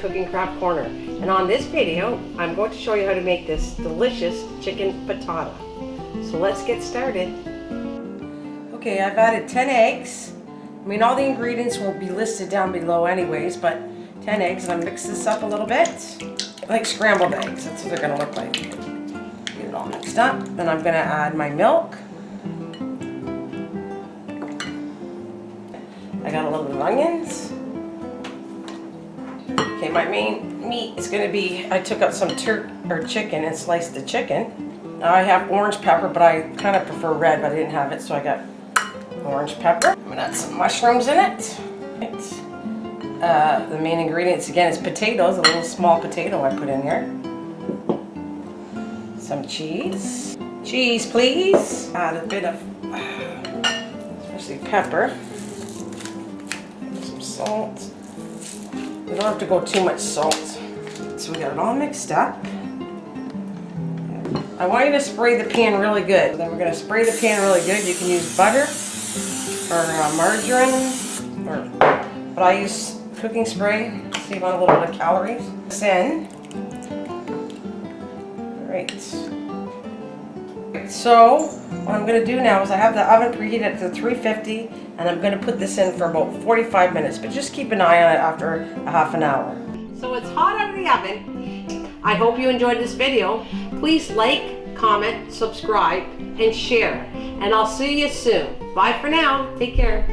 Cooking Craft Corner, and on this video I'm going to show you how to make this delicious chicken frittata. So let's get started. Okay, I've added 10 eggs. I mean, all the ingredients will be listed down below anyways, but 10 eggs, and I'm mix this up a little bit. Like scrambled eggs, that's what they're gonna look like. Get it all mixed up. Then I'm gonna add my milk. I got a little bit of onions. Okay, my main meat is gonna be, I took out some chicken and sliced the chicken. Now I have orange pepper, but I kind of prefer red, but I didn't have it, so I got orange pepper. I'm gonna add some mushrooms in it. The main ingredients again is potatoes, a little small potato I put in here. Some cheese. Cheese, please. Add a bit of, especially pepper. Some salt. We don't have to go too much salt. So we got it all mixed up. I want you to spray the pan really good. Then we're going to spray the pan really good. You can use butter or margarine, but I use cooking spray. Save on a little bit of calories. Then, right. So what I'm going to do now is I have the oven preheated to 350, and I'm going to put this in for about 45 minutes, but just keep an eye on it after a half an hour. So it's hot out of the oven. I hope you enjoyed this video. Please like, comment, subscribe, and share. And I'll see you soon. Bye for now. Take care.